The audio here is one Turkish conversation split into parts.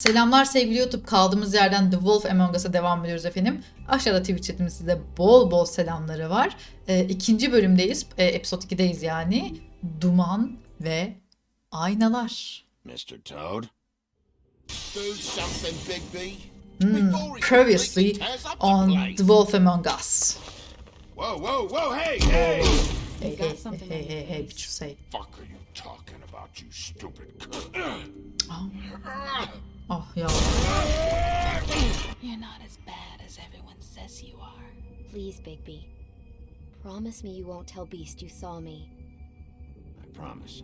Selamlar sevgili YouTube. Kaldığımız yerden The Wolf Among Us'a devam ediyoruz efendim. Aşağıda Twitch chatimizde de bol bol selamları var. İkinci bölümdeyiz. Episode 2'deyiz yani. Duman ve Aynalar. Mr. Toad? Do something, Big B. Previously on The Wolf Among Us. Whoa, whoa, whoa, hey, hey! Hey, bitch, say. Fuck are you talking about, you stupid Oh ya. You're not as bad as everyone says you are. Please, Bigby. Promise me you won't tell Beast you saw me. I promise.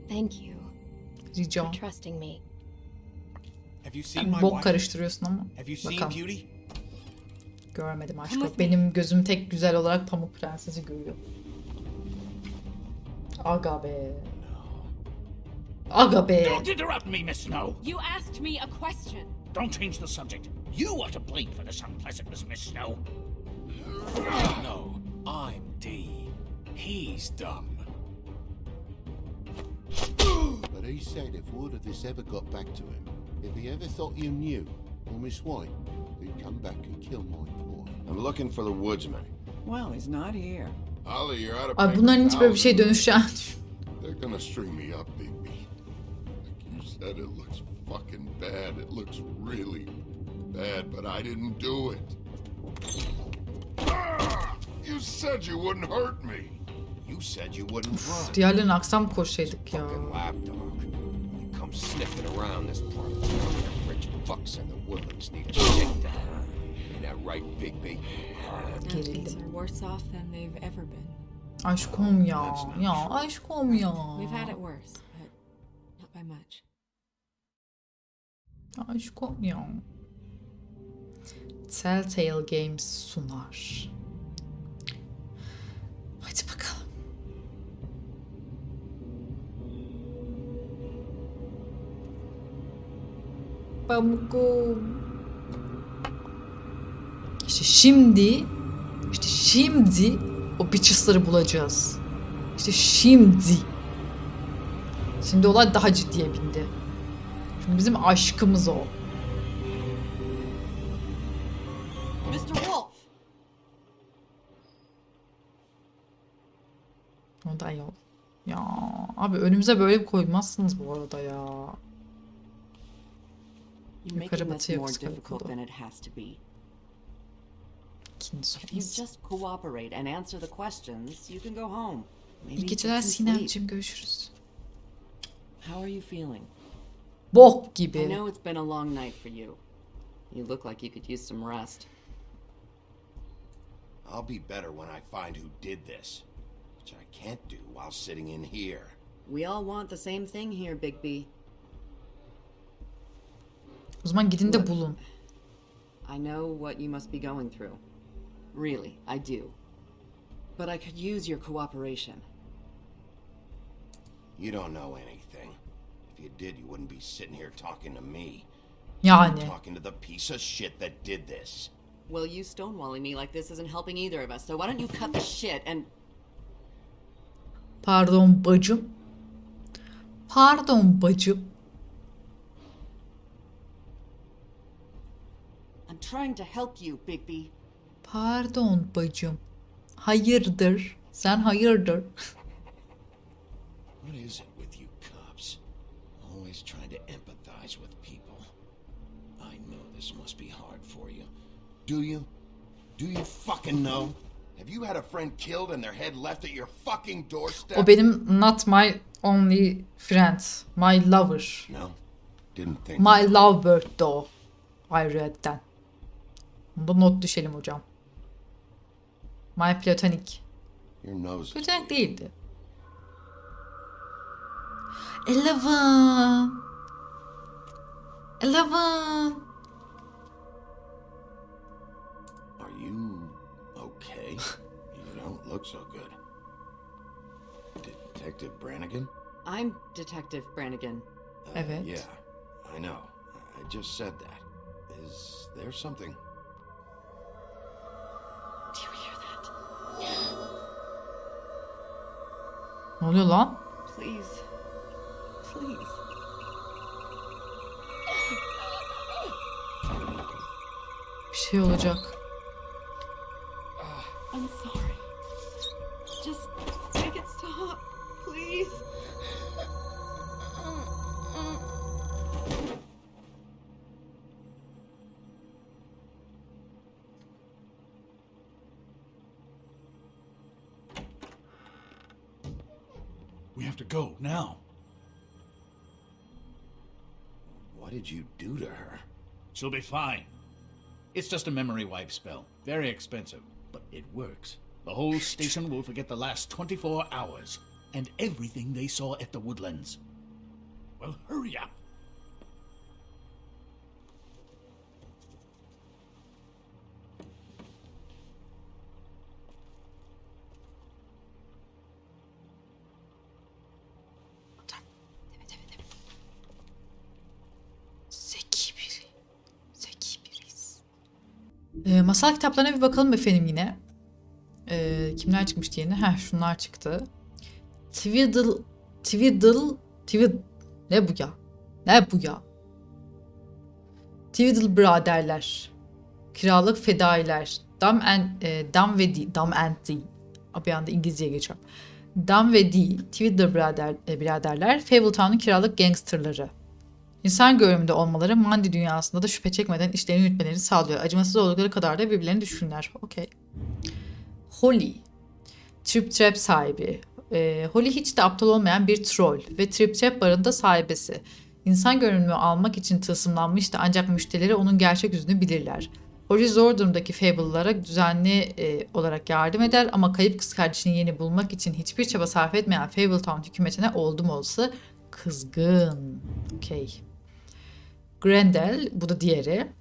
Thank you Rica. for trusting me. Have you seen my Bok wife? karıştırıyorsun ama. Have you seen Bakalım. Beauty? Görmedim aşkım. Benim gözüm tek güzel olarak Pamuk Prenses'i görüyor. Aga be. Aga be. Don't interrupt me, Miss Snow. You asked me a question. Don't change the subject. You are to blame for this unpleasantness, Miss Snow. No, I'm D. He's dumb. But he said if word of this ever got back to him, if he ever thought you knew, or Miss White, he'd come back and kill my boy. I'm looking for the woodsman. Well, he's not here. Ollie, you're out of Ay bunların hiç böyle bir şey dönüşeceğini düşün. They're gonna string me up, Big B. Like you said, it looks fucking bad. It looks really bad, but I didn't do it. You said you wouldn't hurt me. You said you wouldn't run. Diğerlerine aksam koşsaydık ya. Fucking lapdog. He comes sniffing around this part of town. Rich fucks in the woods need a shakedown. Ain't that right, Big B? Things are worse off than they've ever been. Aşkım ya. Ya aşkım ya. We've had it worse, but not by much. Aşkım ya. Telltale Games sunar. Hadi bakalım. Pamukum. İşte şimdi o bitches'ları bulacağız. İşte şimdi. Şimdi olay daha ciddiye bindi. Çünkü bizim aşkımız o. Mr. Wolf! O da yok. Ya abi önümüze böyle koymazsınız bu arada ya. You're Yukarı making this batıya more kız difficult karakolu. than it has to be. İkinci If you sorumuz. just cooperate and answer the questions, you can go home. Maybe İyi get geceler some sleep. Sinemciğim, görüşürüz. How are you feeling? Bok I gibi. know it's been a long night for you. You look like you could use some rest. I'll be better when I find who did this, which I can't do while sitting in here. We all want the same thing here, Bigby. O zaman gidin de Look. bulun. I know what you must be going through. Really, I do. But I could use your cooperation. You don't know anything. If you did, you wouldn't be sitting here talking to me. Yani. Talking to the piece of shit that did this. Well, you stonewalling me like this isn't helping either of us, so why don't you cut the shit and... Pardon bacım. Pardon bacım. I'm trying to help you, Bigby. Pardon bacım. Hayırdır? Sen hayırdır? What is it with you cops? Always trying to empathize with people. I know this must be hard for you. Do you? Do you fucking know? Have you had a friend killed and their head left at your fucking doorstep? O benim not my only friend. My lover. No. Didn't think My so. lovebird de o. Ayrıyetten. Bunda not düşelim hocam. My platonic. Your nose is Platonic bleeding. değildi. Eleven. Eleven. Are you okay? You don't look so good. Detective Brannigan? I'm Detective Brannigan. Evet. Yeah, I know. I just said that. Is there something? Do you hear that? Ne oluyor lan? Please. Please. şey olacak. I'm sorry. Just make it stop, please. We have to go now. What did you do to her? She'll be fine. It's just a memory wipe spell. Very expensive, but it works. The whole station will forget the last 24 hours and everything they saw at the Woodlands. Well, hurry up. Zeki biri. Zeki biriyiz. Masal kitaplarına bir bakalım efendim yine. Kimler çıkmıştı yeni? Şunlar çıktı. Twiddle ne bu ya? Ne bu ya? Twiddle biraderler. Kiralık fedailer. Dam ve D. Bir anda İngilizceye geçiyorum. Dam ve D. Twiddle biraderler. Fabletown'un kiralık gangsterları. İnsan görünümünde olmaları Mandy dünyasında da şüphe çekmeden işlerini yürütmelerini sağlıyor. Acımasız oldukları kadar da birbirlerini düşünürler. Okey. Holly. Trip Trap sahibi. Holly hiç de aptal olmayan bir troll ve Trip Trap barında sahibesi. İnsan görünümü almak için tılsımlanmıştı ancak müşterileri onun gerçek yüzünü bilirler. Holly zor durumdaki Fable'lara düzenli olarak yardım eder ama kayıp kız kardeşini yeni bulmak için hiçbir çaba sarf etmeyen Fabletown hükümetine oldum olası kızgın. Okey. Grendel, bu da diğeri.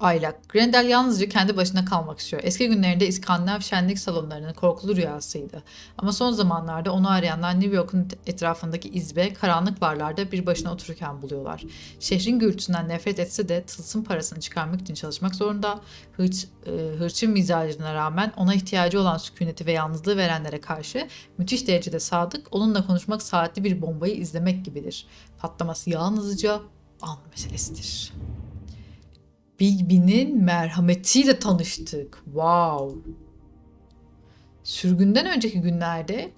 Aylak. Grendel yalnızca kendi başına kalmak istiyor. Eski günlerinde İskandinav şenlik salonlarının korkulu rüyasıydı. Ama son zamanlarda onu arayanlar New York'un etrafındaki izbe, karanlık barlarda bir başına otururken buluyorlar. Şehrin gürültüsünden nefret etse de tılsım parasını çıkarmak için çalışmak zorunda. Hırçın mizacına rağmen ona ihtiyacı olan sükuneti ve yalnızlığı verenlere karşı müthiş derecede sadık, onunla konuşmak saatli bir bombayı izlemek gibidir. Patlaması yalnızca an meselesidir. Bigby'nin merhametiyle tanıştık. Wow. Sürgünden önceki günlerde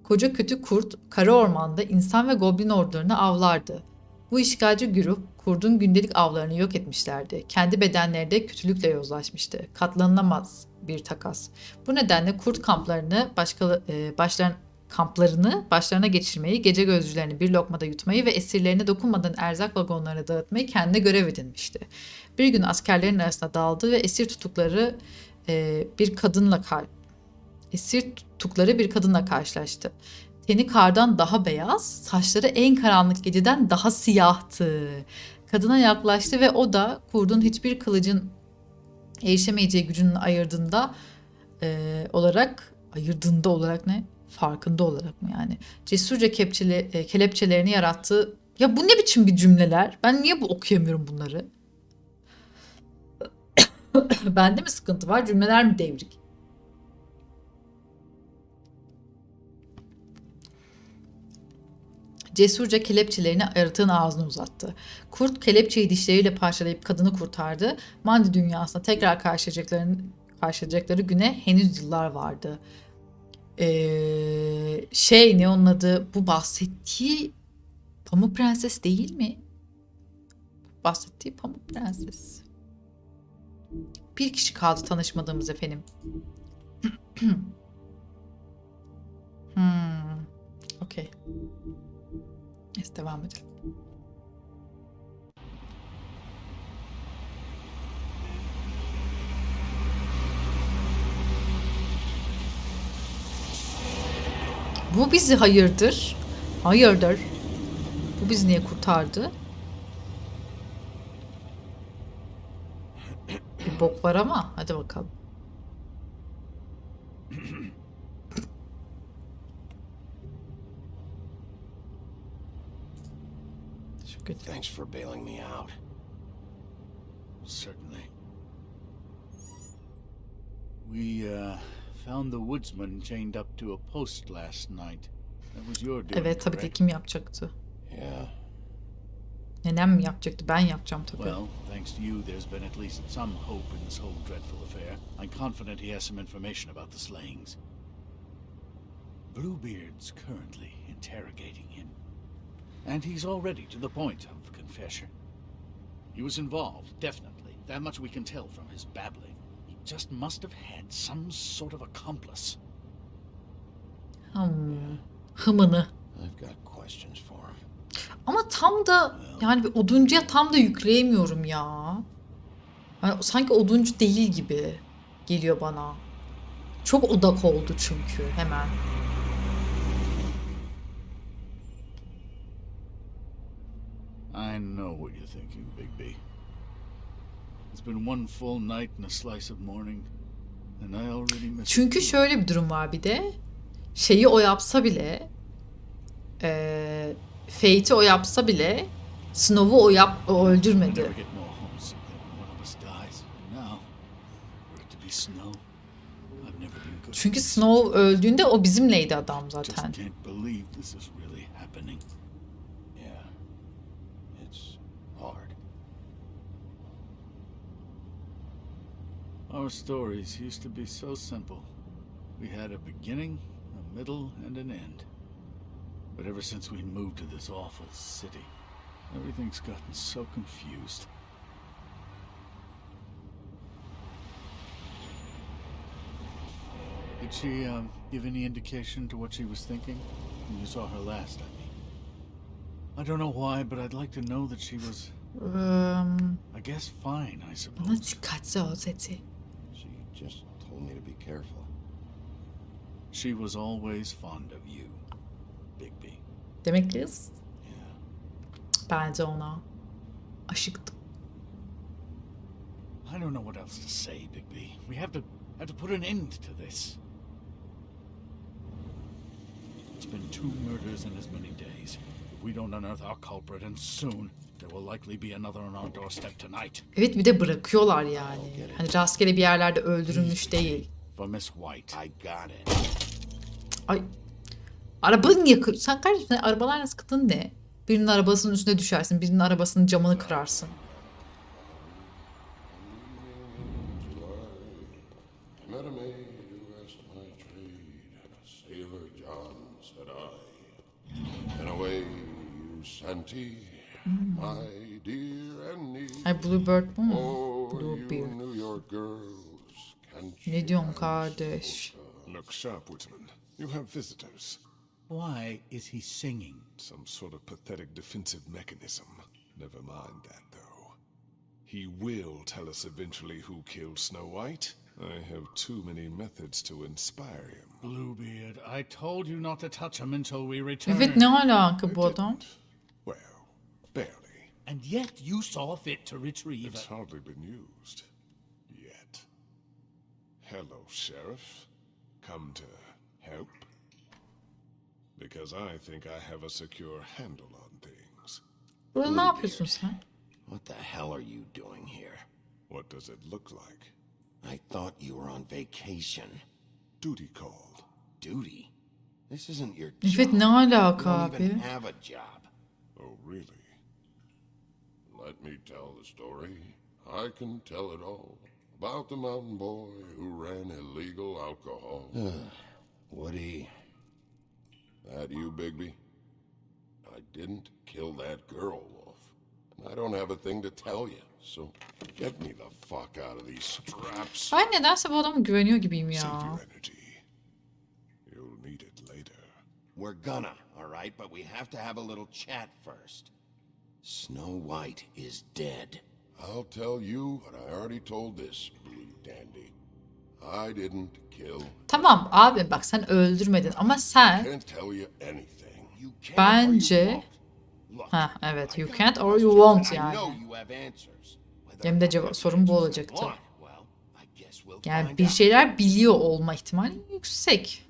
koca kötü kurt kara ormanda insan ve goblin ordularını avlardı. Bu işgalci güruh kurdun gündelik avlarını yok etmişlerdi. Kendi bedenleri de kötülükle yozlaşmıştı. Katlanılamaz bir takas. Bu nedenle kurt kamplarını başlarına geçirmeyi, gece gözcülerini bir lokmada yutmayı ve esirlerine dokunmadan erzak vagonlarına dağıtmayı kendine görev edinmişti. Bir gün askerlerin arasına daldı ve esir tuttukları bir kadınla karşılaştı. Teni kardan daha beyaz, saçları en karanlık geceden daha siyahtı. Kadına yaklaştı ve o da kurdun hiçbir kılıcın erişemeyeceği gücünün ayırdığında olarak ne? Farkında olarak mı yani? Cesurca kelepçelerini yarattı. Ya bu ne biçim bir cümleler? Ben niye okuyamıyorum bunları? Bende mi sıkıntı var? Cümleler mi devrik? Cesurca kelepçelerini yaratığın ağzına uzattı. Kurt kelepçeyi dişleriyle parçalayıp kadını kurtardı. Mandy dünyasında tekrar karşılayacakları güne henüz yıllar vardı. Ne onun adı? Bu bahsettiği Pamuk Prenses değil mi? Bahsettiği Pamuk Prenses. Bir kişi kaldı tanışmadığımız efendim. Okey. Neyse devam edelim. Bu bizi hayırdır? Hayırdır? Bu bizi niye kurtardı? Bir bok var ama hadi bakalım. Thanks for bailing me out. Certainly. We found the woodsman chained up to a post last night. That was your doing, Evet tabii ki correct? kim yapacaktı? Yeah. Nenem mi yapacaktı? Ben yapacağım tabii. Well, thanks to you, there's been at least some hope in this whole dreadful affair. I'm confident he has some information about the slayings. Bluebeard's currently interrogating him. And he's already to the point of confession. He was involved, definitely. That much we can tell from his babbling. He just must have had some sort of accomplice. Hımını. I've got questions for him. Ama tam da yani bir oduncuya tam da yükleyemiyorum ya. Yani sanki oduncu değil gibi geliyor bana. Çok odak oldu çünkü hemen. I know what you're thinking, Bigby. It's been one full night and a slice of morning, and I already missed. Çünkü şöyle bir durum var bir de. Şeyi o yapsa bile, Fate'i o yapsa bile, Snow'u o öldürmedi. Never get more homesick than when one of us dies. And now, for it to be Snow, I've never been good. Çünkü Snow öldüğünde o bizimleydi adam Just zaten. can't believe this is really happening. Yeah. It's hard. Our stories used to be so simple. We had a beginning, a middle, and an end. But ever since we moved to this awful city, everything's gotten so confused. Did she give any indication to what she was thinking when you saw her last, I mean? I don't know why, but I'd like to know that she was, I guess, fine, I Bana suppose. dikkatli ol dedi. She just told me to be careful. She was always fond of you, Bigby. Demek kız Yeah. bence ona aşıktı. I don't know what else to say, Bigby. We have to put an end to this. It's been 2 murders in as many days. If we don't unearth our culprit, and soon, there will likely be another on our doorstep tonight. Evet bir de bırakıyorlar yani. Hani rastgele bir yerlerde öldürülmüş değil. For Miss White. I got it. Ay. Arabanı niye kır... Sen kardeşim sen arabalarla sıkıntın ne? Birinin arabasının üstüne düşersin. Birinin arabasının camını kırarsın. Met a maid who asked my trade, Sailor John, said I. And away you Santi, my dear Annie. Ay Bluebird bu mu? Oh, you Bluebeard. New York girls, can't Ne you diyorsun kardeş? Look sharp, Woodsman. You have visitors. Why is he singing? Some sort of pathetic defensive mechanism. Never mind that, though. He will tell us eventually who killed Snow White. I have too many methods to inspire him. Bluebeard, I told you not to touch him until we return. Evet ne alaka bu adam? Well, barely. And yet you saw fit to retrieve It's hardly been used. Yet. Hello, Sheriff. Come to help? Because I think I have a secure handle on things. Burada ne yapıyorsun sen? What the hell are you doing here? What does it look like? I thought you were on vacation. Duty called. Duty? This isn't your job. Evet ne You alaka don't abi? even have a job. Oh, really? Let me tell the story. I can tell it all. About the mountain boy who ran illegal alcohol. Woody, That you, Bigby? I didn't kill that girl, Wolf. And I don't have a thing to tell you, so get me the fuck out of these straps. Ben nedense bu adama güveniyor gibiyim Save ya. your energy. You'll need it later. we're gonna, all right? But we have to have a little chat first. Snow White is dead. I'll tell you what I already told this blue dandy. I didn't kill. Tamam abi bak sen öldürmedin ama sen Can't tell you anything. You can't or you bence won't. Look, ha evet I you got can't or questions you won't and I yani. know you have answers. Whether Benim de or not sorun bu you olacaktı. want, well, I guess we'll Yani find bir out. şeyler biliyor olma ihtimali yüksek.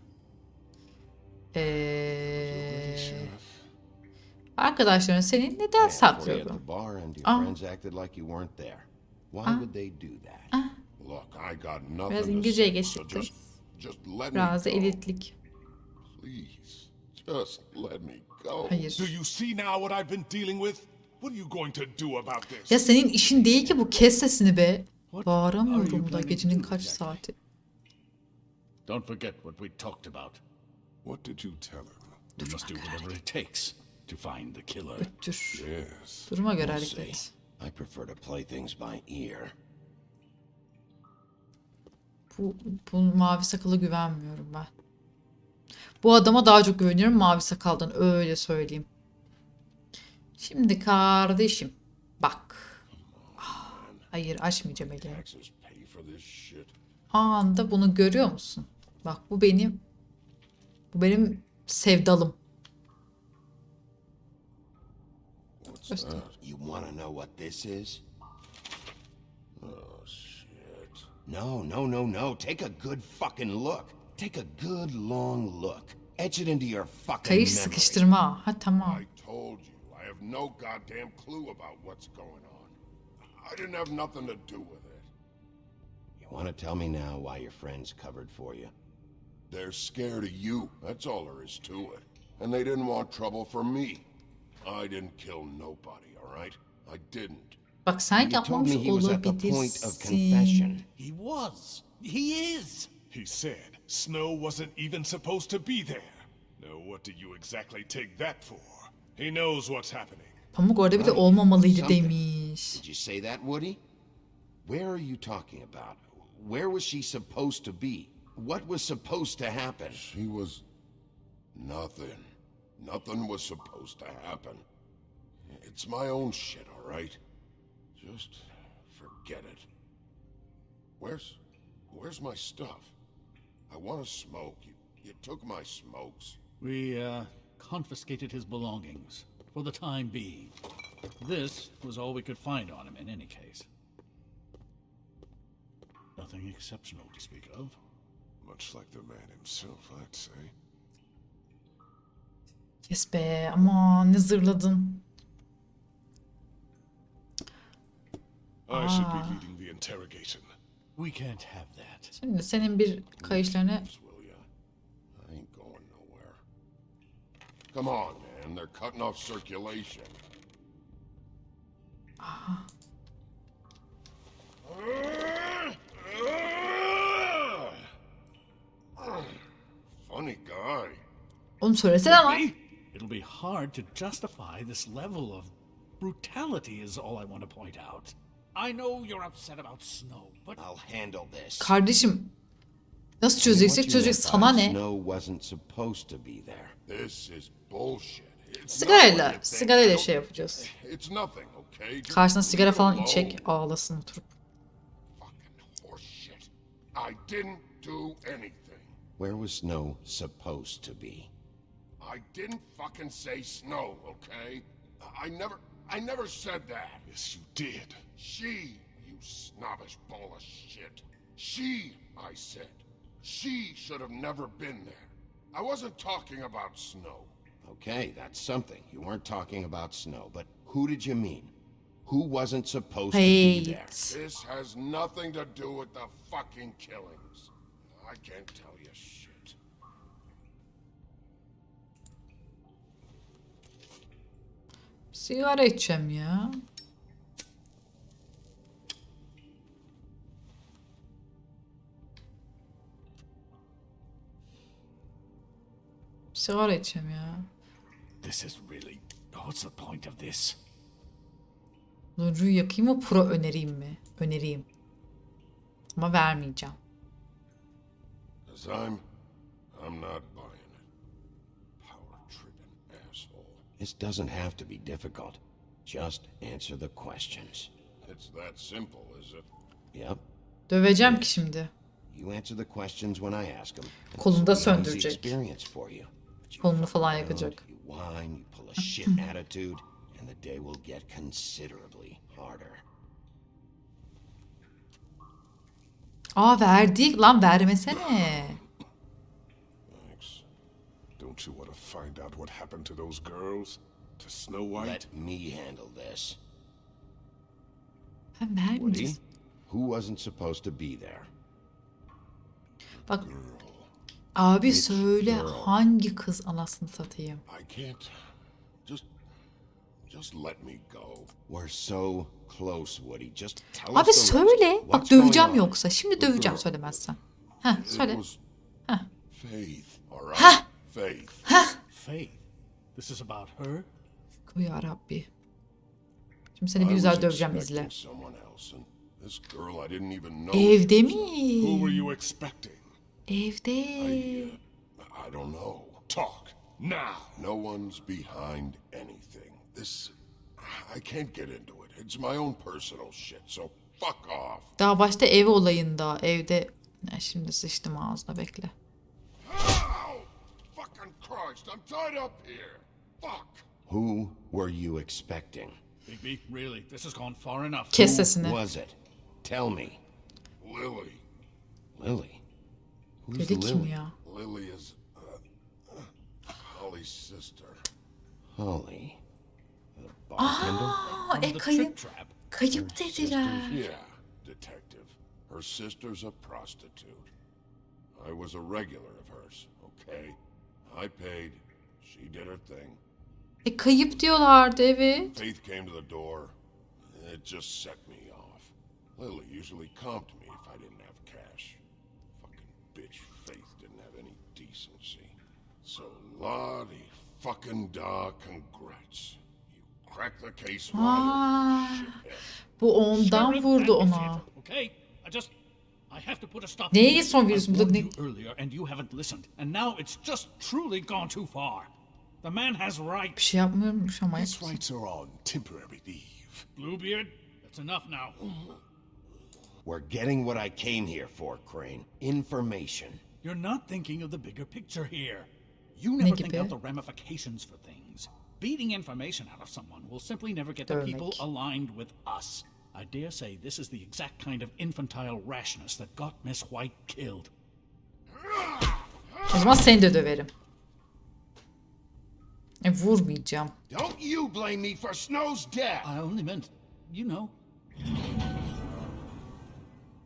Arkadaşların seni neden I asked for you at saklıyordu? the bar and your Ah. friends acted like you weren't there. Why would they do that? Look, I got nothing Biraz to İngilizceye say, geçtikti. so just let Biraz da me go. elitlik. Please, just let me go. Hayır. Do you see now what I've been dealing with? What are you going to do about this? Ya senin işin değil ki bu, kes sesini be. What are Bağıramıyorum you da planning gecenin to do kaç exactly? saati. Don't forget what we talked about. What did you tell him? We must do whatever it takes to find the killer. Öttür. Yes. Duruma göre We'll hareket see. et. I prefer to play things by ear. Bu mavi sakala güvenmiyorum ben. Bu adama daha çok güveniyorum mavi sakaldan, öyle söyleyeyim. Şimdi kardeşim bak. Hayır, açmayacağım elini. Taxes pay for this shit. Anında bunu görüyor musun? Bak bu benim sevdalım. What's Göster. that? You want to know what this is? Oh, shit. No. Take a good fucking look. Take a good long look. Etch it into your fucking Kayış memory. sıkıştırma. Ha tamam. I told you, I have no goddamn clue about what's going on. I didn't have nothing to do with it. You want to tell me now why your friends covered for you? They're scared of you. That's all there is to it. And they didn't want trouble for me. I didn't kill nobody, all right? I didn't. Bak sen You told yapmamış me he was at the point of olabilirsin. confession. He was. He is. He said Snow wasn't even supposed to be there. Now what do you exactly take that for? He knows what's happening. Pamuk orada bile Right. olmamalıydı Something. demiş. Did you say that, Woody? Where are you talking about? Where was she supposed to be? What was supposed to happen? She was... nothing. Nothing was supposed to happen. It's my own shit, all right? Just forget it. Where's my stuff? I want to smoke. You took my smokes. We confiscated his belongings for the time being. This was all we could find on him in any case. Nothing exceptional to speak of. Much like the man himself, I'd say. Yes be, aman ne zırladın. I should be leading the interrogation. We can't have that. Şimdi senin bir kayışlarını... Will ya? I ain't going nowhere. Come on, man. They're cutting off circulation. Funny guy. Oğlum söylesene lan. Maybe it'll be hard to justify this level of brutality is all I want to point out. I know you're upset about Snow, but I'll handle this. Kardeşim nasıl What çözeceksek you çözecek, meant by sana ne? Snow wasn't supposed to be there. This is bullshit. It's Sigarayla, not what you think. sigarayla şey yapacağız. It's nothing, okay? Just Karşısına sigara leave falan alone. içecek, ağlasın oturup. Fucking horseshit. I didn't do anything. Where was Snow supposed to be? I didn't fucking say Snow, okay? I never said that. Yes, you did. She, you snobbish ball of shit. She, I said. She should have never been there. I wasn't talking about Snow. Okay, that's something. You weren't talking about Snow, but who did you mean? Who wasn't supposed to be there? Hayt. This has nothing to do with the fucking killings. I can't tell you shit. Sigara içeceğim ya. Sigara içeceğim ya. this is really... What's the point of this? Nurcu'yu yakayım mı, pro önereyim mi? Önereyim. Ama vermeyeceğim. 'Cause I'm not buying it. Power-tripping asshole. This doesn't have to be difficult. Just answer the questions. It's that simple, is it? Yep. Döveceğim ki şimdi. You answer the questions when I ask them. Kolunu da söndürecek. Experience for you. But you Kolunu falan fuck around, yakacak. You whine, you pull a shit attitude, and the day will get considerably harder. Aa verdik lan, vermesene. Thanks. Don't you want to find out what happened to those girls? To Snow White? Let me handle this. Ben Woody, vermeyeceğim. who wasn't supposed to be there? Bak abi Which söyle, girl? hangi kız anasını satayım? I can't. Just let me go. We're so close, Woody. Just tell Abi us the rest. söyle. Bak What's going döveceğim on? yoksa. Şimdi döveceğim söylemezsen. Heh It söyle. was Heh. Faith, all right? Heh. Faith. Faith. This is about her? Ya Rabbi. Şimdi seni bir I güzel was döveceğim izle. expecting someone else, and this girl I didn't even know. Evde Who were mi? you expecting? Evde. I don't know. Talk now. No one's behind anything. I can't get into it. It's my own personal shit, so fuck off. Daha başta ev olayında. Evde. Ya şimdi sıçtım ağzına bekle. Ow! Fucking Christ, I'm tied up here. Fuck. Who were you expecting? Bigby, really, this has gone far enough. Kes Who sesini. was it? Tell me. Lily. Lily. Who's Dedi kim Lily? ya? Lily is Holly's sister. Holly. The bartender? Aa, From the kayıp. trip trap. Kayıp dediler. Yeah, detective. Her sister's a prostitute. I was a regular of hers, okay? I paid. She did her thing. Kayıp diyorlardı evet. Faith came to the door. It just set me off. Lily usually comped me if I didn't have cash. Fucking bitch Faith didn't have any decency. So Lottie fucking da congrats. You cracked the case wide Aa, open, shithead. bu ondan Sheriff vurdu and ona. Defeater, okay? I have to put a stop. Neye to son this. veriyorsun? I Burada warned ne? you earlier and you haven't listened. And now it's just truly gone too far. The man has Bir rights. şey yapmıyormuş ama. His rights are on temporary leave. Bluebeard, that's enough now. We're getting what I came here for, Crane. Information. You're not thinking of the bigger picture here. You never think gibi? out the ramifications for things. Beating information out of someone will simply never get the Dövmek. people aligned with us. I dare say this is the exact kind of infantile rashness that got Miss White killed. O zaman seni de döverim. Vurmayacağım. Don't you blame me for Snow's death! I only meant, you know.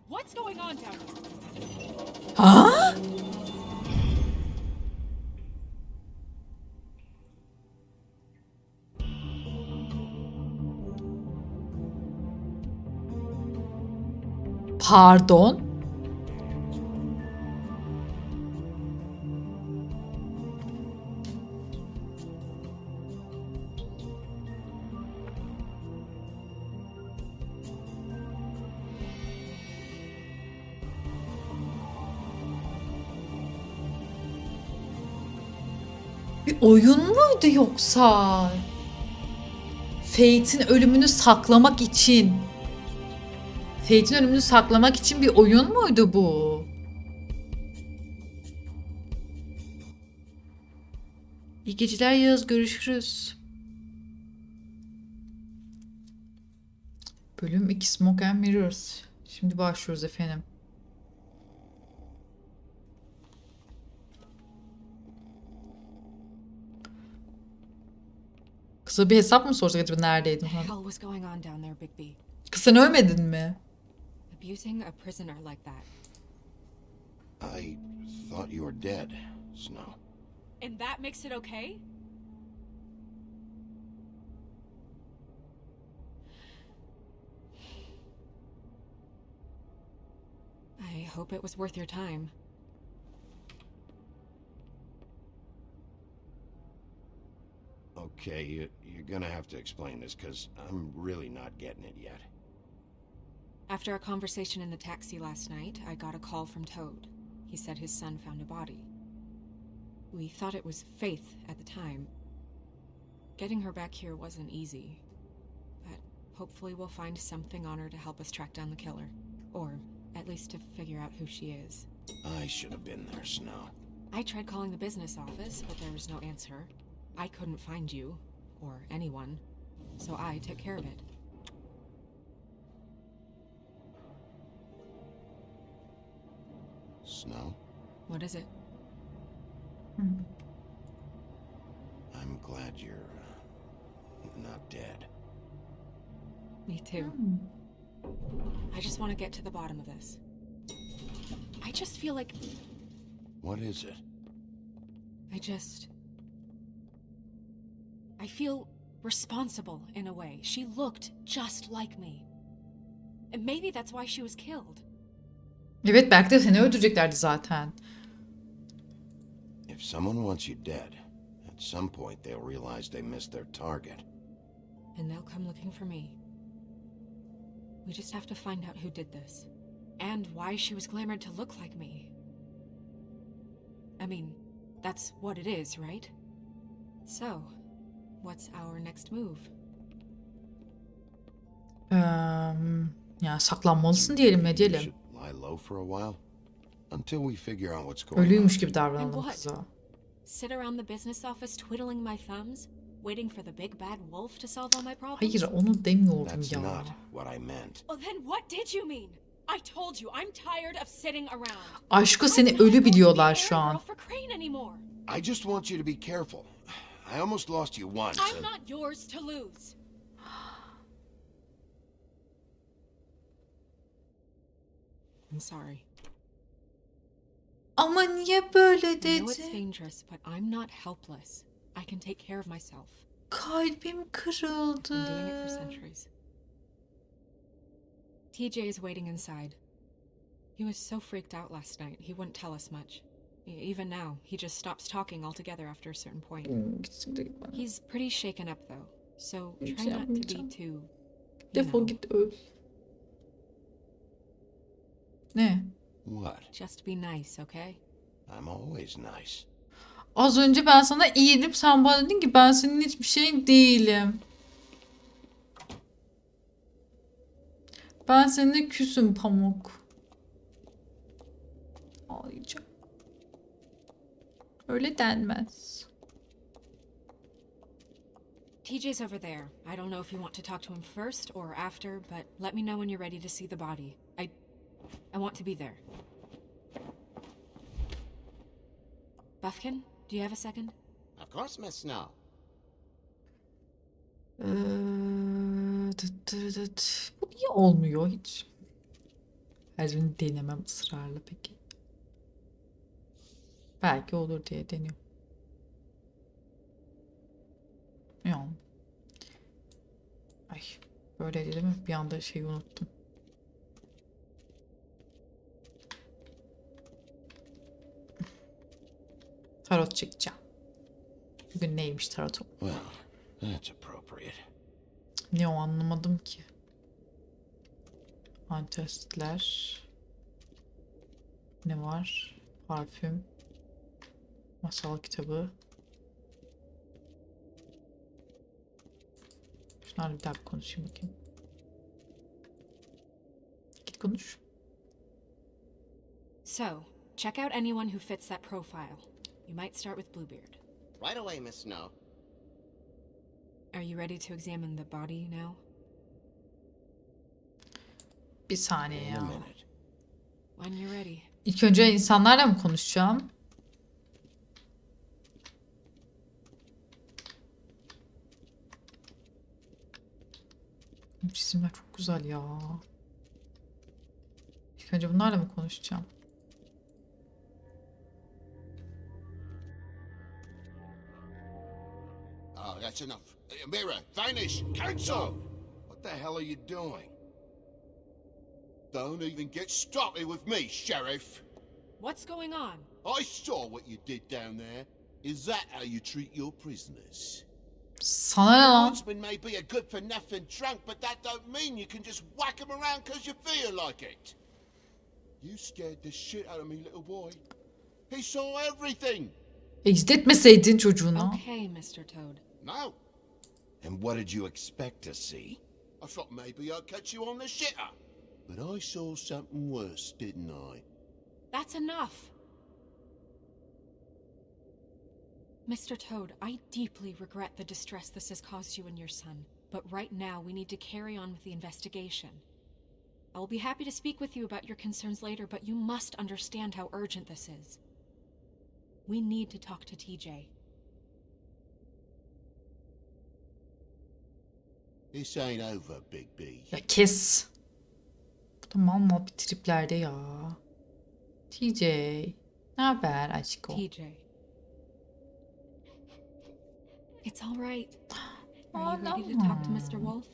What's going on down here? Ha? Pardon? Bir oyun muydu yoksa? Fate'in ölümünü saklamak için. Fate'in ölümünü saklamak için bir oyun muydu bu? İyi geceler Yağız, görüşürüz. Bölüm 2 Smoke and Mirrors. Şimdi başlıyoruz efendim. Kısa bir hesap mı sorsak acaba neredeydin? What the hell was going on down there, Bigby? Kız sen ölmedin mi? Abusing a prisoner like that. I thought you were dead, Snow. And that makes it okay? I hope it was worth your time. Okay, you're gonna have to explain this, because I'm really not getting it yet. After our conversation in the taxi last night, I got a call from Toad. He said his son found a body. We thought it was Faith at the time. Getting her back here wasn't easy, but hopefully we'll find something on her to help us track down the killer. Or at least to figure out who she is. I should have been there, Snow. I tried calling the business office, but there was no answer. I couldn't find you, or anyone, so I took care of it. Snow, What is it? I'm glad you're not dead. Me too. I just want to get to the bottom of this. I just feel like What is it? I feel responsible in a way. She looked just like me. And maybe that's why she was killed. Evet, belki de seni öldüreceklerdi zaten. If someone wants you dead, at some point they'll realize they missed their target. And they'll come looking for me. We just have to find out who did this. And why she was glamored to look like me. I mean, that's what it is, right? So, what's our next move? Ya saklanmalısın diyelim, ne You diyelim. should lie low for a while until we figure out what's going on. Ölüymüş gibi And davranalım what? kıza. Sit around the business office twiddling my thumbs, waiting for the big bad wolf to solve all my problems? Hayır, onu demiyorum That's ya. not what I meant. Well, then what did you mean? I told you, I'm tired of sitting around. Aşko, seni I'm not ölü going to be biliyorlar the şu errand an. girl for Crane anymore. I just want you to be careful. I almost lost you once. I'm not yours to lose. I'm sorry. Ama niye böyle I know it's dedi? dangerous, but I'm not helpless. I can take care of myself. Kalbim kırıldı. Been doing it for centuries. TJ is waiting inside. He was so freaked out last night, he wouldn't tell us much. Even now, he just stops talking altogether after a certain point. Gitsin de git bana. He's pretty shaken up though, so Hiç try not to yapmayacağım. be too, you Defol know, git, öl. Ne? What? just be nice, okay? I'm always nice. Az önce ben sana iyiydim, sen bana dedin ki ben senin hiçbir şeyin değilim. Ben seninle küsüm Pamuk. Ağlayacağım. Öyle denmez. TJ's over there. I don't know if you want to talk to him first or after, but let me know when you're ready to see the body. I want to be there. Buffkin, do you have a second? Of course, Miss Snow. Bu niye olmuyor hiç? Her birini denemem ısrarla peki. Belki olur diye deniyorum. Yok. Ay, böyle değil mi? Bir anda şeyi unuttum. Tarot çekeceğim. Bugün neymiş tarotum? Well, that's appropriate. Ne o, anlamadım ki. Antestler. Ne var? Parfüm. Masal kitabı. Şunlarla bir dakika konuşayım bakayım. Git konuş. So, check out anyone who fits that profile. You might start with Bluebeard. Right away, Miss Snow. Are you ready to examine the body now? Bir saniye In a ya. minute. When you're ready. İlk önce insanlarla mı konuşacağım? Bu çizimler çok güzel ya. İlk önce bunlarla mı konuşacağım? Oh, that's enough. Mira, vanish! Cancel! What the hell are you doing? Don't even get started with me, Sheriff. What's going on? I saw what you did down there. Is that how you treat your prisoners? Sana ne lan? Huntsman may be a good-for-nothing drunk, but that don't mean you can just whack him around because you feel like it. You scared the shit out of me, little boy. He saw everything. İzletmeseydin çocuğuna. Okay, Mr. Toad. No, And what did you expect to see? I thought maybe I'd catch you on the shitter. But I saw something worse, didn't I? That's enough. Mr. Toad, I deeply regret the distress this has caused you and your son. But right now, we need to carry on with the investigation. I will be happy to speak with you about your concerns later, but you must understand how urgent this is. We need to talk to TJ. This ain't over, Big B. Ya kes. Bu da mal mal bir triplerde ya. TJ. Ne haber aşkım? TJ. It's all right. Are you ready to talk to Mr. Wolf?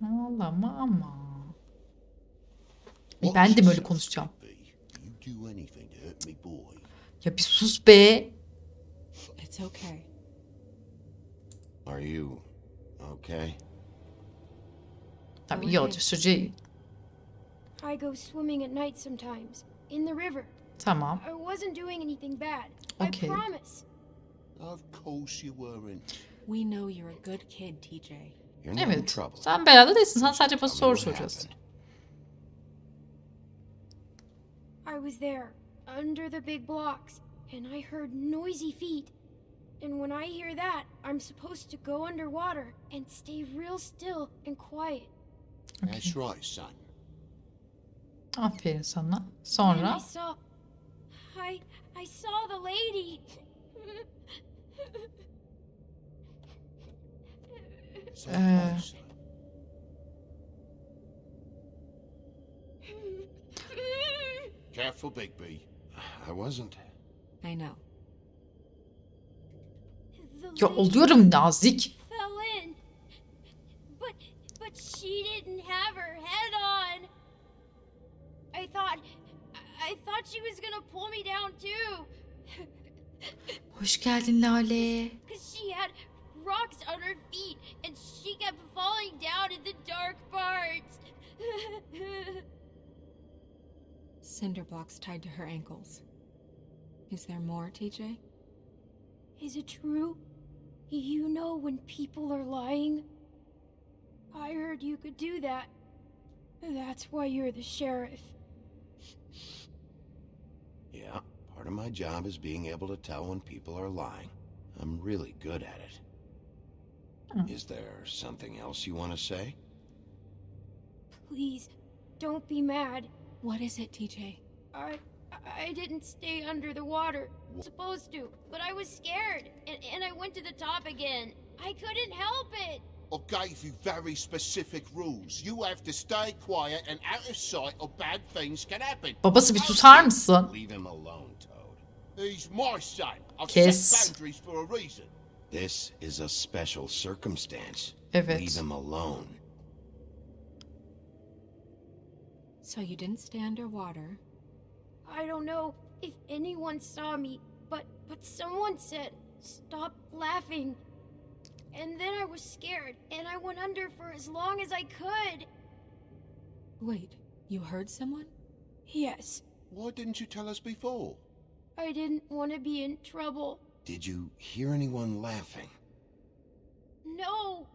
Ağlama ama. Ben de böyle konuşacağım. You do anything to hurt me, boy. Ya bir sus be. It's okay. Are you okay? Tabii iyi olacak çocuğu. I go swimming at night sometimes, in the river. Tamam. I wasn't doing anything bad. Okay. I promise. Of course you weren't. We know you're a good kid, TJ. You're not in Evet. trouble. Sen belada değilsin. Sana sadece basit Tell me soru what soracağız. happened. I was there, under the big blocks, and I heard noisy feet. And when I hear that, I'm supposed to go underwater and stay real still and quiet. That's right, son. Aferin sana. And Sonra? I saw the lady. It's okay, son. Careful, Bigby. I wasn't. I know. The Ya lady oluyorum nazik. fell in. But she didn't have her head on. I thought she was gonna pull me down too. Hoş geldin Lale. Cause she had rocks on her feet and she kept falling down in the dark parts. Cinder blocks tied to her ankles. Is there more, TJ? Is it true? You know when people are lying? I heard you could do that. That's why you're the sheriff. Yeah, part of my job is being able to tell when people are lying. I'm really good at it. Is there something else you want to say? Please, don't be mad. What is it, TJ? I didn't stay under the water. Supposed to, but I was scared, and I went to the top again. I couldn't help it. I gave you very specific rules. You have to stay quiet and out of sight or bad things can happen. Babası bir susar mısın? Leave him alone, Toad. He's my son. I've Kes. set boundaries for a reason. This is a special circumstance. Evet. Leave him alone. So you didn't stay underwater. I don't know if anyone saw me, but someone said, "Stop laughing." And then I was scared, and I went under for as long as I could. Wait, you heard someone? Yes, Why didn't you tell us before? I didn't want to be in trouble. Did you hear anyone laughing? No,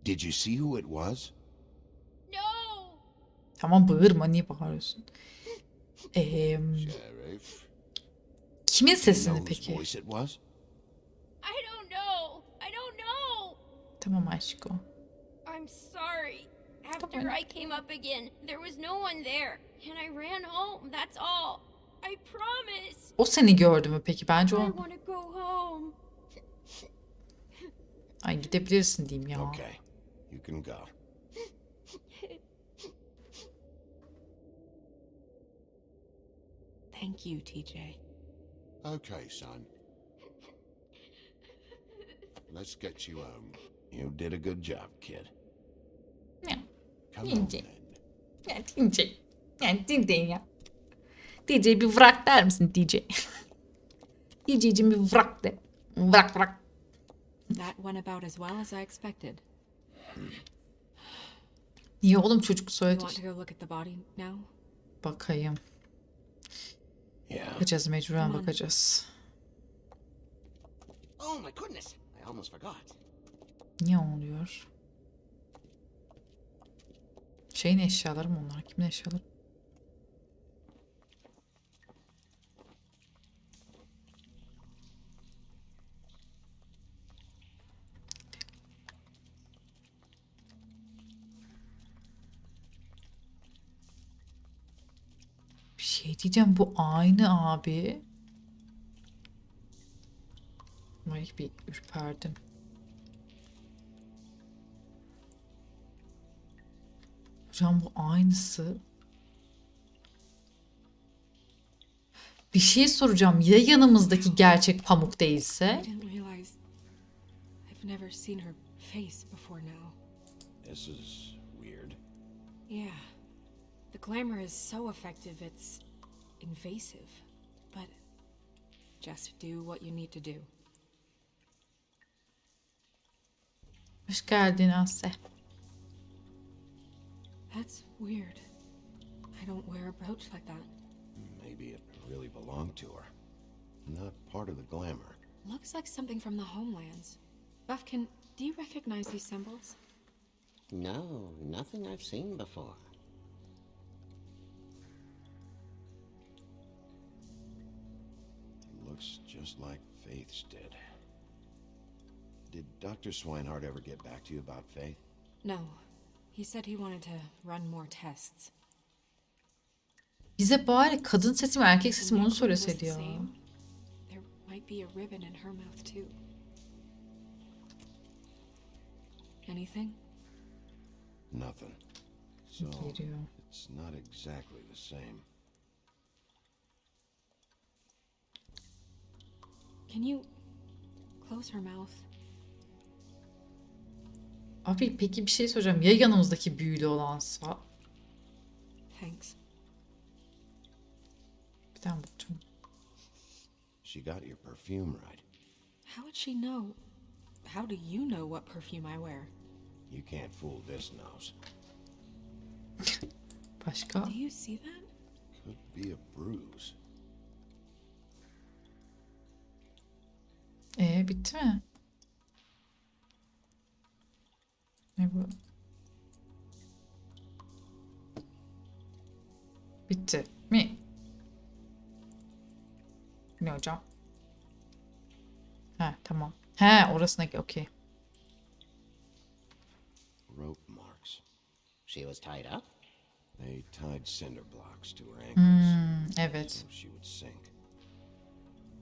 Did you see who it was? no. Tamam bağırma, niye bağırıyorsun? Sheriff. Kimin Do you know sesini whose peki? voice it was? I don't know. I don't know. Tamam aşko. I'm sorry. After Come on. I came up again, there was no one there, and I ran home. That's all. I promise. O seni gördü mü peki? Bence I o... want to go home. Ay gidebilirsin diyeyim ya. Okay, you can go. Thank you, TJ. Okay, son. Let's get you home. You did a good job, kid. Ya. Come on Ince. then. Ya DJ. Yani DJ ya. DJ bir vrak der misin DJ? DJ'cim bir vrak de. Vrak vrak. That went about as well as I expected. Niye oğlum çocuk You söyledi? want to go look at the body now? Bakayım. Yeah. Bakacağız, mecburen Tamam. bakacağız. Oh my goodness, I almost forgot. Niye oluyor? Şeyin eşyaları mı onlar? Kimin eşyaları? Bir şey diyeceğim, bu aynı abi. Ay bir ürperdim. Hocam bu aynısı. Bir şey soracağım. Ya yanımızdaki gerçek Pamuk değilse? I didn't realize I've never seen her face before now. This is weird. Yeah. The glamour is so effective it's invasive. But just do what you need to do. Hoş geldin Asya. That's weird. I don't wear a brooch like that. Maybe it really belonged to her. Not part of the glamour. Looks like something from the homelands. Buffkin, do you recognize these symbols? No, nothing I've seen before. Looks just like Faith's did. Did Dr. Swinehart ever get back to you about Faith? No. He said he wanted to run more tests. Bize bari kadın sesi mi erkek sesi mi onu Was the söyleseydi ya. same. There might be a ribbon in her mouth too. Anything? Nothing. So, Geliyor. it's not exactly the same. Can you close her mouth? Abi peki bir şey soracağım. Ya yanımızdaki büyülü olansa? Thanks. Bir tane bakacağım. She got your perfume right. How would she know? How do you know what perfume I wear? You can't fool this nose. Başka? Do you see that? Could be a bruise. Bitti mi? Ne bu? Bitti mi? Ne hocam? He tamam. He orasındaki okey. Rope marks. She was tied up? They tied cinder blocks to her ankles Evet. so she would sink.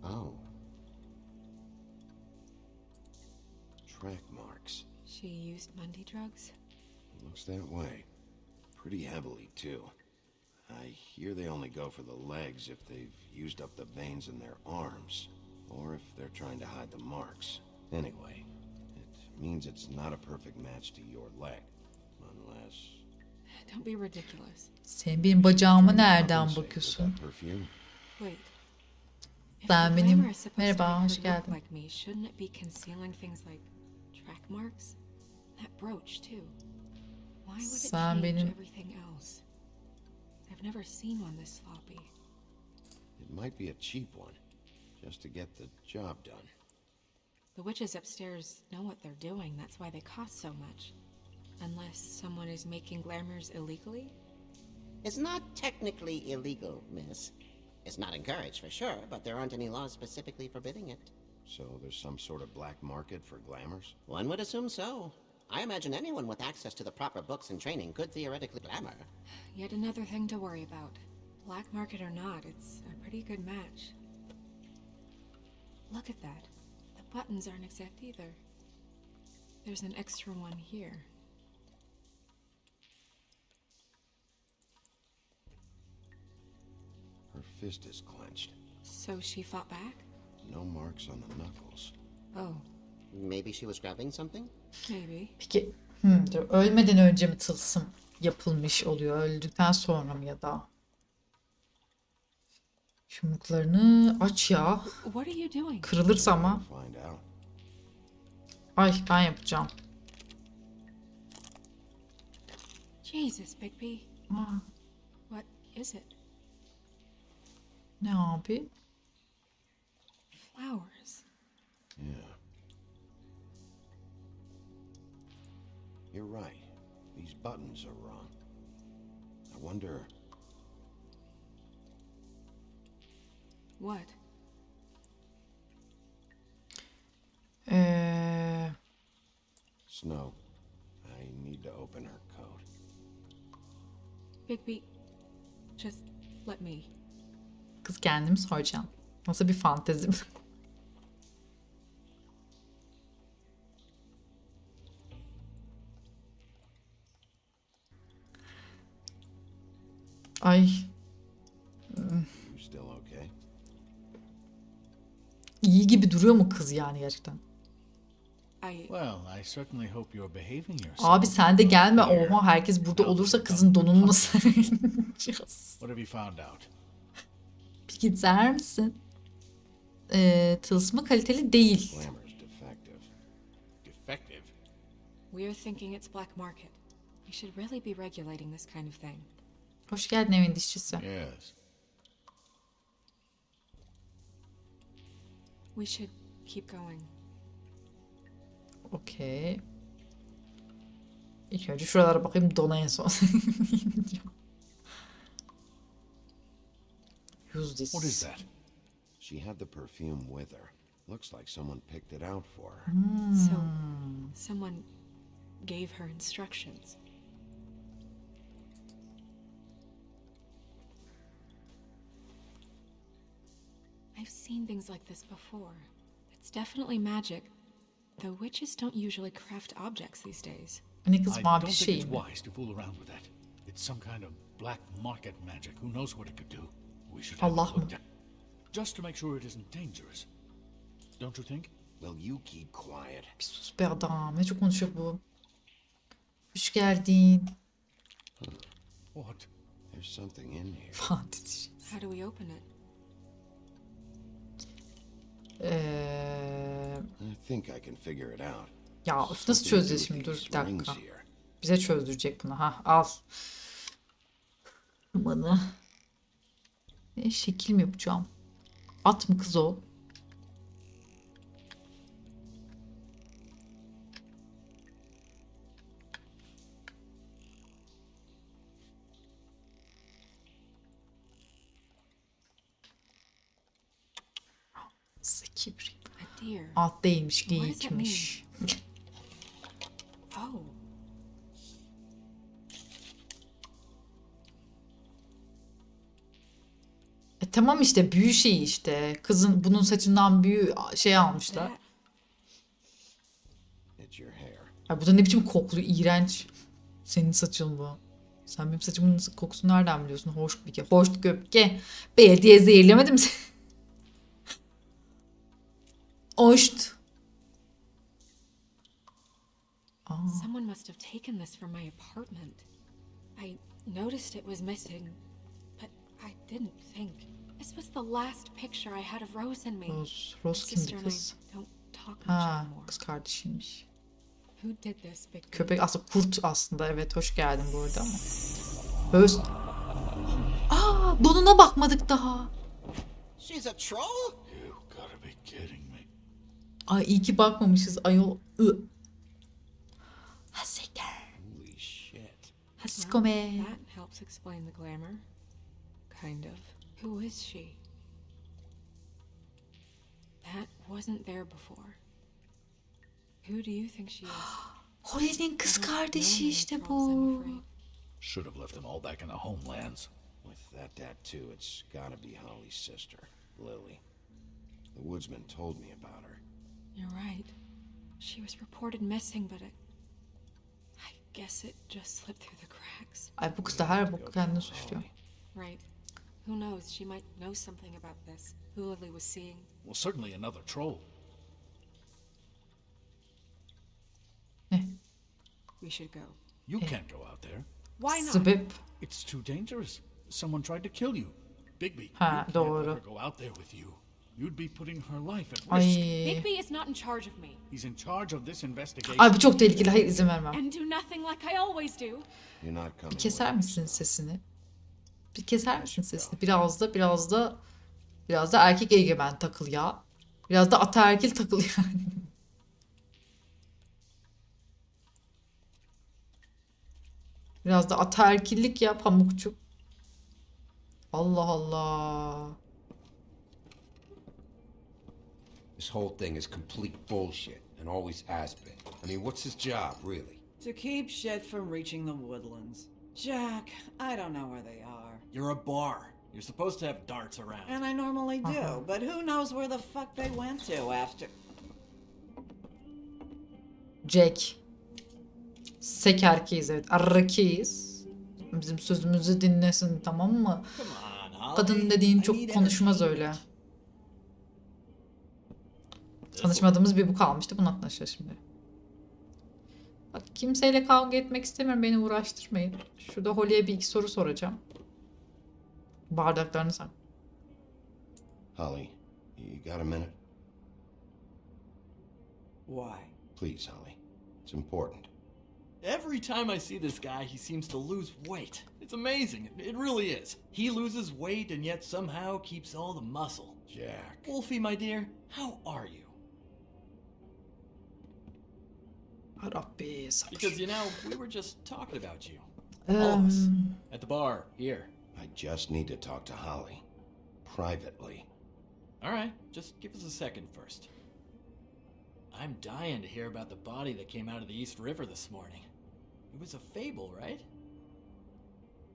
Oh. Track marks. She used Mundy drugs? Looks that way. Pretty heavily, too. I hear they only go for the legs if they've used up the veins in their arms, or if they're trying to hide the marks. Anyway, it means it's not a perfect match to your leg, unless... Don't be ridiculous. Sen benim bacağıma nereden Compensate with bakıyorsun? that perfume. Wait. If Ben the benim- glamour is supposed to Merhaba, make hoş her look geldin. like me, shouldn't it be concealing things like track marks? That brooch too. Why would it Sen change benim- everything else? I've never seen one this sloppy. It might be a cheap one, just to get the job done. The witches upstairs know what they're doing, that's why they cost so much. Unless someone is making glamours illegally? It's not technically illegal, miss. It's not encouraged for sure, but there aren't any laws specifically forbidding it. So there's some sort of black market for glamours? One would assume so. I imagine anyone with access to the proper books and training could theoretically glamour. Yet another thing to worry about. Black market or not, it's a pretty good match. Look at that. The buttons aren't exact either. There's an extra one here. Her fist is clenched. So she fought back? No marks on the knuckles. Oh, Maybe she was grabbing something? maybe. Peki dur, ölmeden önce mi tılsım yapılmış oluyor? Öldükten sonra mı ya da? Yumruklarını aç ya. What are you doing? Kırılırsa ama. Find out. Ay ben yapacağım. Jesus, Bigby. Aa, What is it? ne abi? Flowers. Yeah. You're right. These buttons are wrong. I wonder... What? Snow, I need to open her coat. Bigby, just let me. Kız kendim soracağım. Nasıl bir fantezim? Ay. You still okay? iyi gibi duruyor mu kız yani gerçekten? Well, I certainly hope you're behaving yourself. Abi sen de gelme. Here. Oha herkes burada olursa kızın donunu nasıl arayacağız? What have you found out? Bir gider misin? Tılsımı kaliteli değil. Glamour's defective. Defective? We're thinking it's black market. We should really be regulating this kind of thing. Hoş geldin evin dişçisi. Yes. We should keep going. Okey. İlk önce şuralara bakayım, dona en son. Use this. What is that? She had the perfume with her. Looks like someone picked it out for her. So, someone gave her instructions. I've seen things like this before. It's definitely magic, though witches don't usually craft objects these days. Ne kız I mavi don't şey think it's mi? wise to fool around with that. It's some kind of black market magic. Who knows what it could do? We should have Allah it mı? looked at. Just to make sure it isn't dangerous. Don't you think? Will you keep quiet? Bir sus be adam. Ne çok konuşuyor bu. Hoş geldin. What? There's something in here. Fantezi. How do we open it? I think I can figure it out. Ya üf, nasıl çözeceğiz şimdi? Dur bir dakika. Bize çözdürecek bunu. Ha al. Numaranı. Şekil mi yapacağım? At mı kız o? Zeki bir. A deer. At değilmiş, What does that geyikmiş. Oh. Tamam işte büyü şeyi işte. Kızın bunun saçından büyü şey almışlar. That. It's your hair. Ya bu da ne biçim kokluyor, iğrenç. Senin saçın bu. Sen benim saçımın kokusunu nereden biliyorsun? Hoş bir ke. Hoş göpke. Belediye zehirlemedim seni. Hoşt. Someone must have taken this from my apartment. I noticed it was missing, but I didn't think. This was the last picture I had of Rose and me. Rose Sister kimdi and I kız? don't talk much Ha, anymore. kız kardeşiymiş. Who did this, Big B? Köpek aslında kurt aslında. Evet hoş geldin bu arada ama. Öz. Donuna bakmadık daha. She's a troll? You gotta be kidding me. Ay iyi ki bakmamışız ayol. Hasiktir. Holy shit. Hasikome. That helps explain the glamour. Kind of. Who is she? That wasn't there before. Who do you think she is? Holly'nin kız I don't kardeşi know işte many trolls, I'm bu. afraid. Should have left them all back in the homelands. With that tattoo, it's gotta be Holly's sister, Lily. The woodsman told me about her. You're right. She was reported missing, but I guess it just slipped through the cracks. Ay bu kız da her boku kendini suçluyor. Right. Who knows? She might know something about this. Who Lily was seeing. Well, certainly another troll. We should go. You can't go out there. Why not? Sebep. It's too dangerous. Someone tried to kill you. Bigby, Ha, you can't doğru. let her go out there with you. You'd be putting her life at risk. Ay. Big B is not in charge of me. He's in charge of this investigation. Ay bu çok tehlikeli. Hayır izin vermem. And do nothing like I always do. You're not coming. Bir keser with misin sesini? Bir keser misin sesini? Biraz da erkek egemen takıl ya. Biraz da ataerkil takıl yani. Biraz da ataerkillik ya pamukçuk. Allah Allah. This whole thing is complete bullshit, and always has been. I mean, what's his job, really? To keep shit from reaching the woodlands. Jack, I don't know where they are. You're a bar. You're supposed to have darts around. And I normally do, but who knows where the fuck they went to after... Jack. Sek erkeğiz evet. Erkeğiz. Bizim sözümüzü dinlesin tamam mı? Come on, Holly. Kadın dediğin I çok need konuşmaz öyle. entertainment. Tanışmadığımız bir bu kalmıştı. Bununla tanışacağız şimdi. Bak kimseyle kavga etmek istemiyorum. Beni uğraştırmayın. Şurada Holly'e bir iki soru soracağım. Bardaklarını sen. Holly, you got a minute? Why? Please, Holly. It's important. Every time I see this guy, he seems to lose weight. It's amazing. It really is. He loses weight and yet somehow keeps all the muscle. Jack. Wolfie, my dear, how are you? Rabbi sabır. Because, you know, we were just talking about you. All of us. At the bar, here. I just need to talk to Holly. Privately. All right, just give us a second first. I'm dying to hear about the body that came out of the East River this morning. It was a fable, right?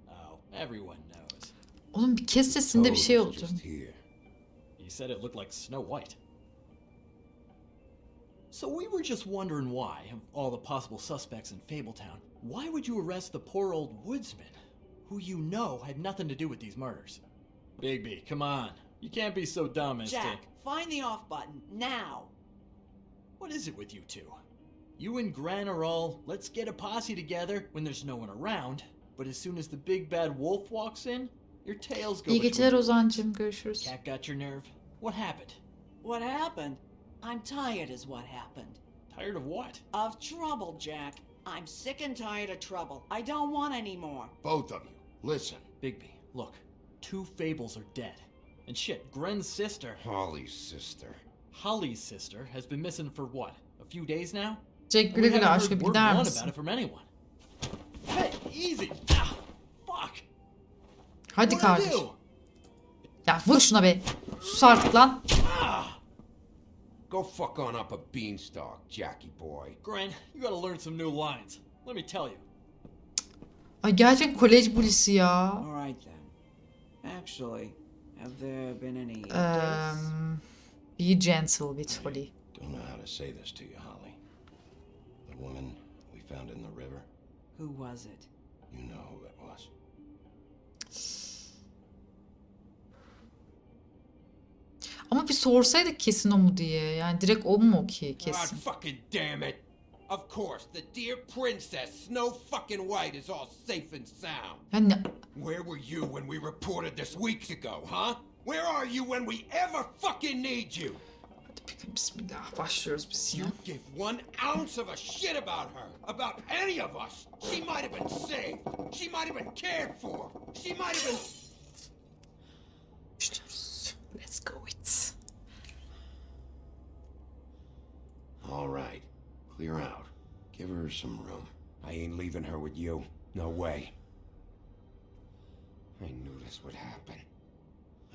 Oh, everyone knows. Oğlum bir kes sesinde bir şey oldu. He said it looked like Snow White. So we were just wondering why, of all the possible suspects in Fabletown, why would you arrest the poor old woodsman, who you know had nothing to do with these murders? Bigby, come on. You can't be so dumb as Jack, find the off button, now! What is it with you two? You and Gran are all, let's get a posse together when there's no one around, but as soon as the big bad wolf walks in, your tails go İyi geceler between your Ozan'cığım. Görüşürüz. Cat got your nerve? What happened? What happened? I'm tired is what happened. Tired of what? Of trouble, Jack. I'm sick and tired of trouble. I don't want any more. Both of you, listen. Bigby, look. 2 fables are dead. And shit, Gren's sister... Holly's sister. Holly's sister has been missing for what? A few days now? Jack güle güle aşkı word gider one misin? about it from anyone. Hey, easy! Ah, fuck! Hadi What'd I kardeş. do? Ya vur şuna be. Sus artık lan. Go fuck on up a beanstalk, Jackie boy. Gren, you gotta learn some new lines. Let me tell you. Ay gerçekten kolej bulisi ya. All right then. Actually, have there been any updates? Be gentle with Holly. Don't know how to say this to you, Holly. The woman we found in the river, Who was it? you know who it was. Ama bir sorsaydık kesin o mu diye. Yani direkt o mu ki God kesin. fucking damn it! Of course, the dear princess, Snow fucking White, is all safe and sound. Yani Where were you when we reported this weeks ago, huh? Where are you when we ever fucking need you? hadi peki bismillah başlıyoruz biz ya. You give 1 ounce of a shit about her, about any of us. She might have been saved. She might have been cared for. She might have been... Başlıyoruz. Let's go it. All right, clear out. Give her some room. I ain't leaving her with you. No way. I knew this would happen.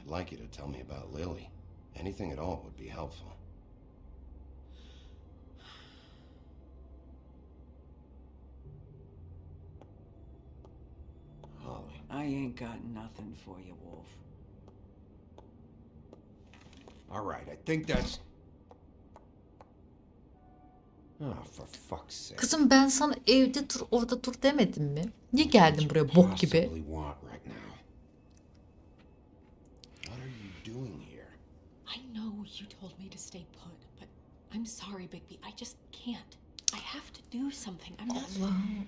I'd like you to tell me about Lily. Anything at all would be helpful. Holly. I ain't got nothing for you, Wolf. All right, I think that's... Oh, for fuck's sake. Kızım ben sana evde dur orada dur demedim mi? Niye geldin buraya bok gibi? Possibly want right now. What are you doing here? I know you told me to stay put, but I'm sorry, Bigby. I just can't. I have to do something.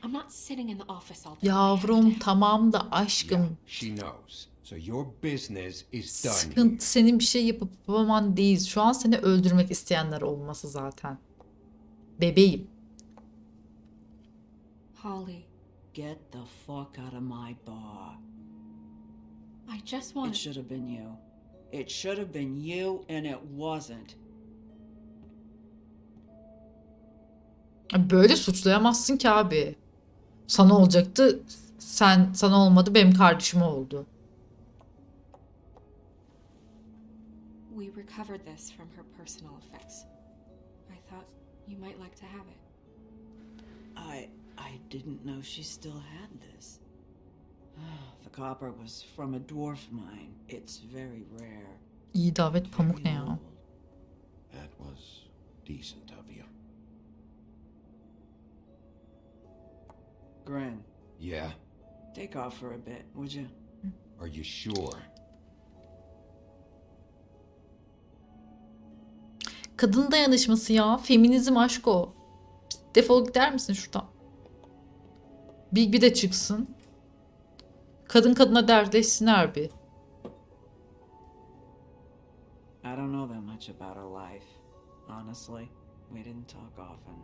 I'm not sitting in the office all day. Yavrum tamam da aşkım. She knows. So your business is done. Sıkıntı senin bir şey yapıp yapaman değil. Şu an seni öldürmek isteyenler olması zaten. Bebeğim. Holly, Get the fuck out of my bar. I just want... It should have been you. It should have been you, and it wasn't. Böyle suçlayamazsın ki abi. Sana olacaktı. Sana olmadı, benim kardeşime oldu. We recovered this from her personal effects. I thought you might like to have it. I didn't know she still had this. The copper was from a dwarf mine. It's very rare. İyi davet pamuk ne ya? That was decent of you. Gren, Yeah? take off for a bit, would you? Are you sure? Kadın dayanışması ya. Feminizm aşk o. Defol gider misin şuradan? Bir de çıksın. Kadın kadına dertleşsinler bir. I don't know that much about her life. Honestly, we didn't talk often.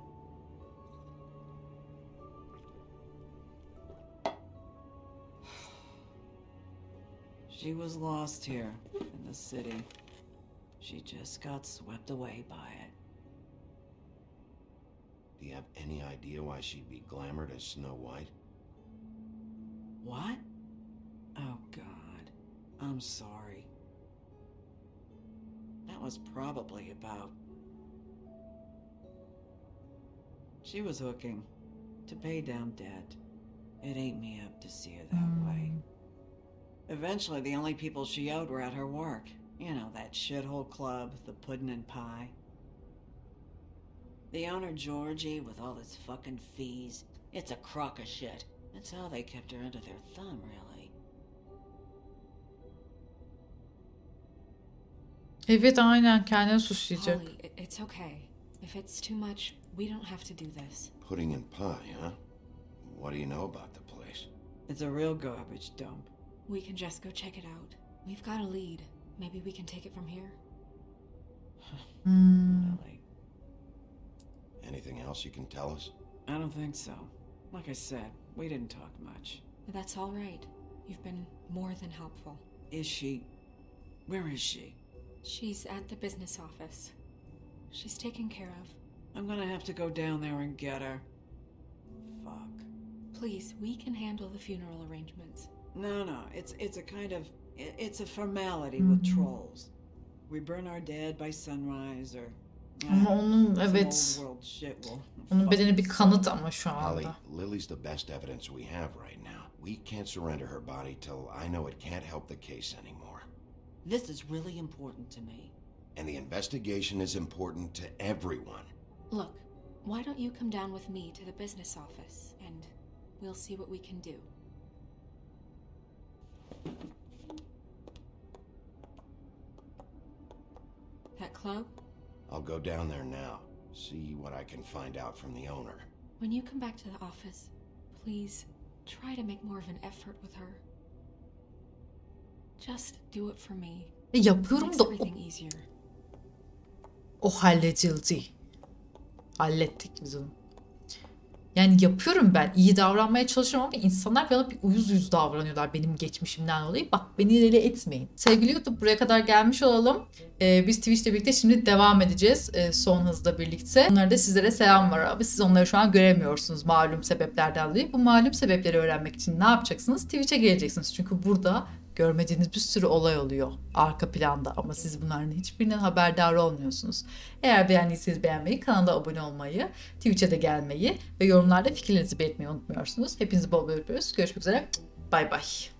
She was lost here in the city. She just got swept away by it. Do you have any idea why she'd be glamored as Snow White? What? Oh, God. I'm sorry. That was probably about... She was hooking to pay down debt. It ate me up to see her that way. Eventually, the only people she owed were at her work. You know, that shithole club, the Puddin' and Pie. The owner, Georgie, with all his fucking fees, it's a crock of shit. That's how they kept her under their thumb, really. Evet, aynen kendini suçlayacak. Holly, it's okay. If it's too much, we don't have to do this. Pudding and pie, huh? What do you know about the place? It's a real garbage dump. We can just go check it out. We've got a lead. Maybe we can take it from here. Really? Anything else you can tell us? I don't think so. Like I said, we didn't talk much. But that's all right. You've been more than helpful. Is she... Where is she? She's at the business office. She's taken care of. I'm gonna have to go down there and get her. Fuck. Please, we can handle the funeral arrangements. No, it's a kind of... It's a formality with trolls. We burn our dead by sunrise or... Ama onun evet. Onun bedeni bir kanıt ama şu Holly, anda. Lily's the best evidence we have right now. We can't surrender her body till I know it can't help the case anymore. This is really important to me. And the investigation is important to everyone. Look, why don't you come down with me to the business office and we'll see what we can do. That club? I'll go down there now, see what I can find out from the owner. When you come back to the office, please try to make more of an effort with her. Just do it for me. Yapıyorum Makes da everything easier. o halledildi. Hallettik biz onu. Yani yapıyorum ben. İyi davranmaya çalışıyorum ama insanlar bana bir uyuz davranıyorlar benim geçmişimden dolayı. Bak beni deli etmeyin. Sevgili YouTube, buraya kadar gelmiş olalım. Biz Twitch'le birlikte şimdi devam edeceğiz. Son hızla birlikte. Onlara da sizlere selam var abi. Siz onları şu an göremiyorsunuz malum sebeplerden dolayı. Bu malum sebepleri öğrenmek için ne yapacaksınız? Twitch'e geleceksiniz. Çünkü burada görmediğiniz bir sürü olay oluyor arka planda ama siz bunların hiçbirinden haberdar olmuyorsunuz. Eğer beğendiyseniz beğenmeyi, kanala abone olmayı, Twitch'e de gelmeyi ve yorumlarda fikirlerinizi belirtmeyi unutmuyorsunuz. Hepinizi bol bol öpüyoruz. Görüşmek üzere. Bay bay.